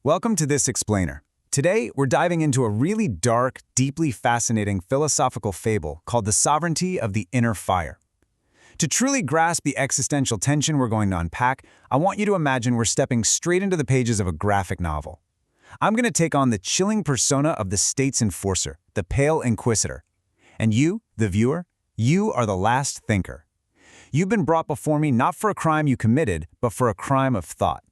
Welcome to This Explainer. Today, we're diving into a really dark, deeply fascinating philosophical fable called The Sovereignty of the Inner Fire. To truly grasp the existential tension we're going to unpack, I want you to imagine we're stepping straight into the pages of a graphic novel. I'm going to take on the chilling persona of the state's enforcer, the Pale Inquisitor. And you, the viewer, you are the last thinker. You've been brought before me not for a crime you committed, but for a crime of thought.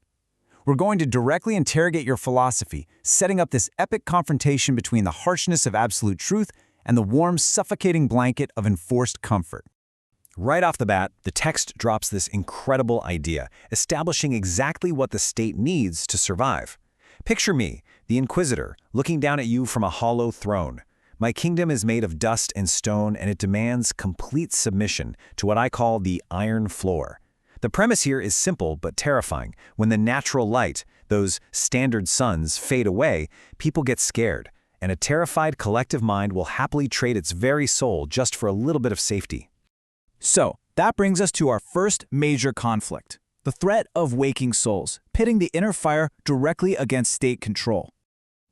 We're going to directly interrogate your philosophy, setting up this epic confrontation between the harshness of absolute truth and the warm, suffocating blanket of enforced comfort. Right off the bat, the text drops this incredible idea, establishing exactly what the state needs to survive. Picture me, the Inquisitor, looking down at you from a hollow throne. My kingdom is made of dust and stone, and it demands complete submission to what I call the iron floor. The premise here is simple but terrifying. When the natural light, those standard suns, fade away, people get scared, and a terrified collective mind will happily trade its very soul just for a little bit of safety. So, that brings us to our first major conflict, the threat of waking souls, pitting the inner fire directly against state control.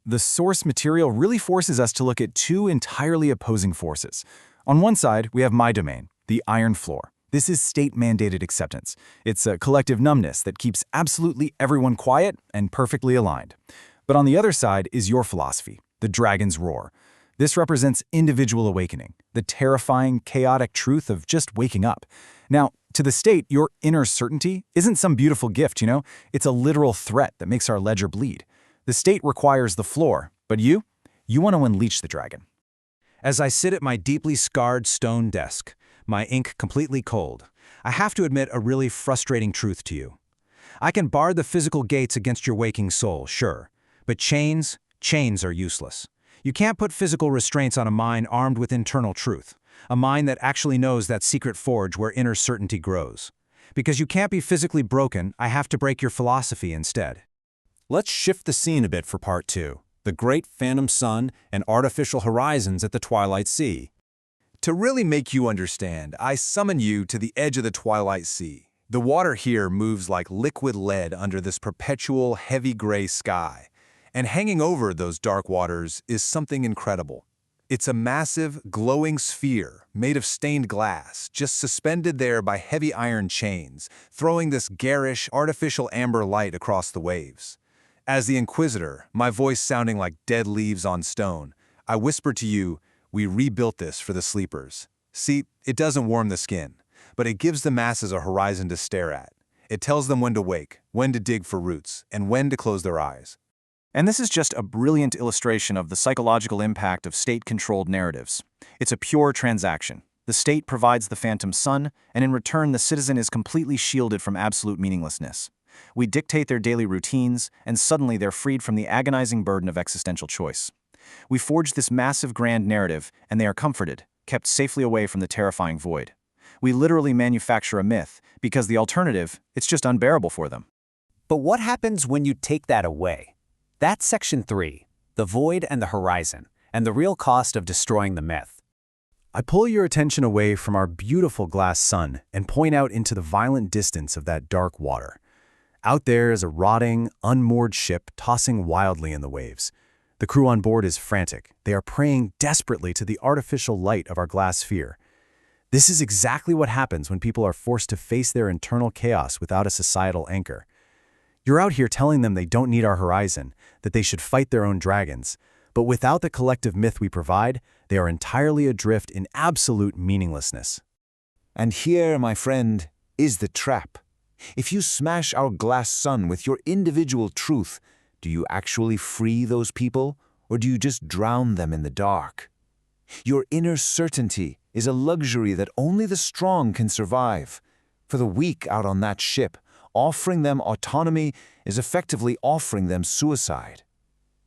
The source material really forces us to look at two entirely opposing forces. On one side, we have my domain, the iron floor. This is state-mandated acceptance. It's a collective numbness that keeps absolutely everyone quiet and perfectly aligned. But on the other side is your philosophy, the dragon's roar. This represents individual awakening, the terrifying, chaotic truth of just waking up. Now, to the state, your inner certainty isn't some beautiful gift, It's a literal threat that makes our ledger bleed. The state requires the floor, but you want to unleash the dragon. As I sit at my deeply scarred stone desk, my ink completely cold, I have to admit a really frustrating truth to you. I can bar the physical gates against your waking soul, sure, but chains are useless. You can't put physical restraints on a mind armed with internal truth, a mind that actually knows that secret forge where inner certainty grows. Because you can't be physically broken, I have to break your philosophy instead. Let's shift the scene a bit for part two, the great phantom sun and artificial horizons at the Twilight Sea. To really make you understand, I summon you to the edge of the Twilight Sea. The water here moves like liquid lead under this perpetual heavy gray sky. And hanging over those dark waters is something incredible. It's a massive, glowing sphere made of stained glass, just suspended there by heavy iron chains, throwing this garish, artificial amber light across the waves. As the Inquisitor, my voice sounding like dead leaves on stone, I whisper to you, we rebuilt this for the sleepers. See, it doesn't warm the skin, but it gives the masses a horizon to stare at. It tells them when to wake, when to dig for roots, and when to close their eyes. And this is just a brilliant illustration of the psychological impact of state-controlled narratives. It's a pure transaction. The state provides the phantom sun, and in return the citizen is completely shielded from absolute meaninglessness. We dictate their daily routines, and suddenly they're freed from the agonizing burden of existential choice. We forge this massive grand narrative, and they are comforted, kept safely away from the terrifying void. We literally manufacture a myth, because the alternative, it's just unbearable for them. But what happens when you take that away? That's Section 3, the void and the horizon, and the real cost of destroying the myth. I pull your attention away from our beautiful glass sun and point out into the violent distance of that dark water. Out there is a rotting, unmoored ship tossing wildly in the waves. The crew on board is frantic. They are praying desperately to the artificial light of our glass sphere. This is exactly what happens when people are forced to face their internal chaos without a societal anchor. You're out here telling them they don't need our horizon, that they should fight their own dragons. But without the collective myth we provide, they are entirely adrift in absolute meaninglessness. And here, my friend, is the trap. If you smash our glass sun with your individual truth, do you actually free those people, or do you just drown them in the dark? Your inner certainty is a luxury that only the strong can survive. For the weak out on that ship, offering them autonomy is effectively offering them suicide.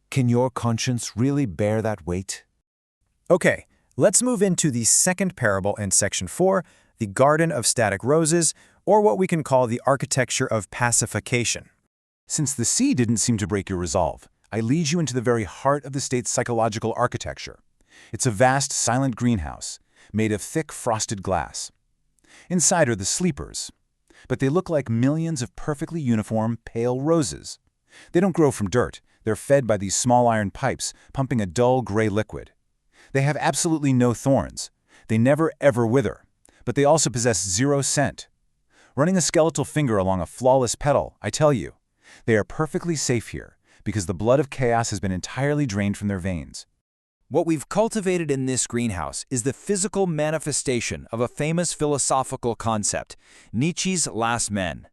Can your conscience really bear that weight? Okay, let's move into the second parable in Section 4, the Garden of Static Roses, or what we can call the architecture of pacification. Since the sea didn't seem to break your resolve, I lead you into the very heart of the state's psychological architecture. It's a vast, silent greenhouse, made of thick, frosted glass. Inside are the sleepers, but they look like millions of perfectly uniform, pale roses. They don't grow from dirt. They're fed by these small iron pipes, pumping a dull gray liquid. They have absolutely no thorns. They never ever wither. But they also possess zero scent. Running a skeletal finger along a flawless petal, I tell you, they are perfectly safe here because the blood of chaos has been entirely drained from their veins. What we've cultivated in this greenhouse is the physical manifestation of a famous philosophical concept, Nietzsche's last men.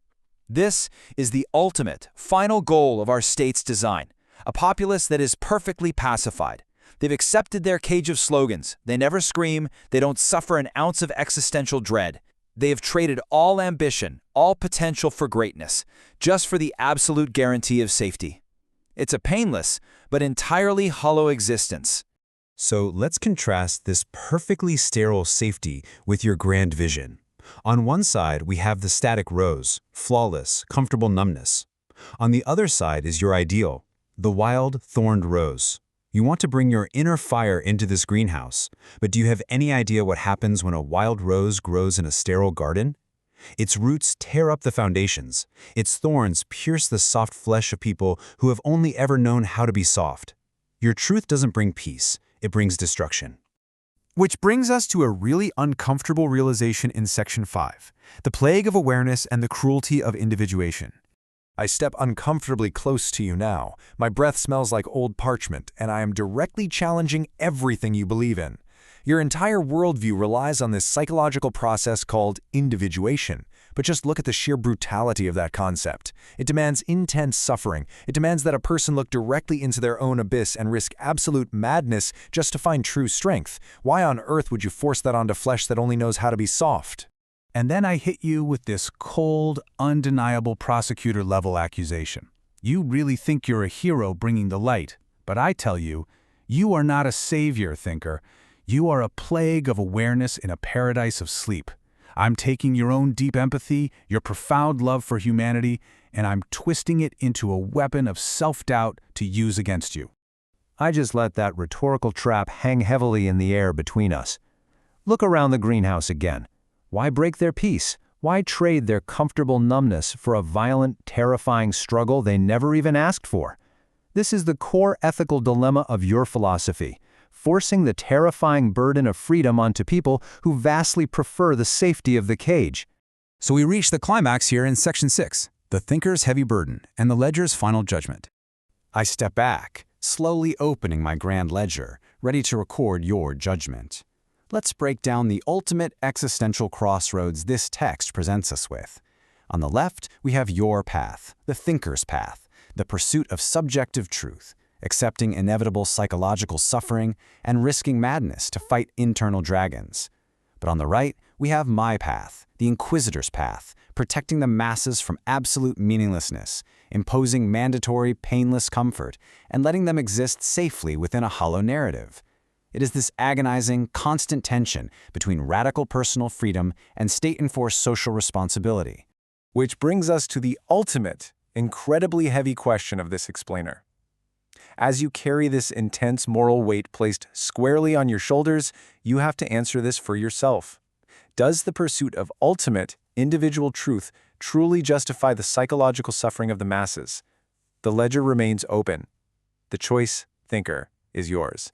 This is the ultimate, final goal of our state's design, a populace that is perfectly pacified. They've accepted their cage of slogans. They never scream. They don't suffer an ounce of existential dread. They have traded all ambition, all potential for greatness, just for the absolute guarantee of safety. It's a painless, but entirely hollow existence. So let's contrast this perfectly sterile safety with your grand vision. On one side, we have the static rose, flawless, comfortable numbness. On the other side is your ideal, the wild, thorned rose. You want to bring your inner fire into this greenhouse, but do you have any idea what happens when a wild rose grows in a sterile garden? Its roots tear up the foundations. Its thorns pierce the soft flesh of people who have only ever known how to be soft. Your truth doesn't bring peace, it brings destruction. Which brings us to a really uncomfortable realization in Section 5, the plague of awareness and the cruelty of individuation. I step uncomfortably close to you now. My breath smells like old parchment, and I am directly challenging everything you believe in. Your entire worldview relies on this psychological process called individuation. But just look at the sheer brutality of that concept. It demands intense suffering. It demands that a person look directly into their own abyss and risk absolute madness just to find true strength. Why on earth would you force that onto flesh that only knows how to be soft? And then I hit you with this cold, undeniable prosecutor-level accusation. You really think you're a hero bringing the light, but I tell you, you are not a savior, thinker. You are a plague of awareness in a paradise of sleep. I'm taking your own deep empathy, your profound love for humanity, and I'm twisting it into a weapon of self-doubt to use against you. I just let that rhetorical trap hang heavily in the air between us. Look around the greenhouse again. Why break their peace? Why trade their comfortable numbness for a violent, terrifying struggle they never even asked for? This is the core ethical dilemma of your philosophy, forcing the terrifying burden of freedom onto people who vastly prefer the safety of the cage. So we reach the climax here in Section 6, the thinker's heavy burden and the ledger's final judgment. I step back, slowly opening my grand ledger, ready to record your judgment. Let's break down the ultimate existential crossroads this text presents us with. On the left, we have your path, the thinker's path, the pursuit of subjective truth, accepting inevitable psychological suffering and risking madness to fight internal dragons. But on the right, we have my path, the inquisitor's path, protecting the masses from absolute meaninglessness, imposing mandatory, painless comfort, and letting them exist safely within a hollow narrative. It is this agonizing, constant tension between radical personal freedom and state-enforced social responsibility. Which brings us to the ultimate, incredibly heavy question of this explainer. As you carry this intense moral weight placed squarely on your shoulders, you have to answer this for yourself. Does the pursuit of ultimate, individual truth truly justify the psychological suffering of the masses? The ledger remains open. The choice, thinker, is yours.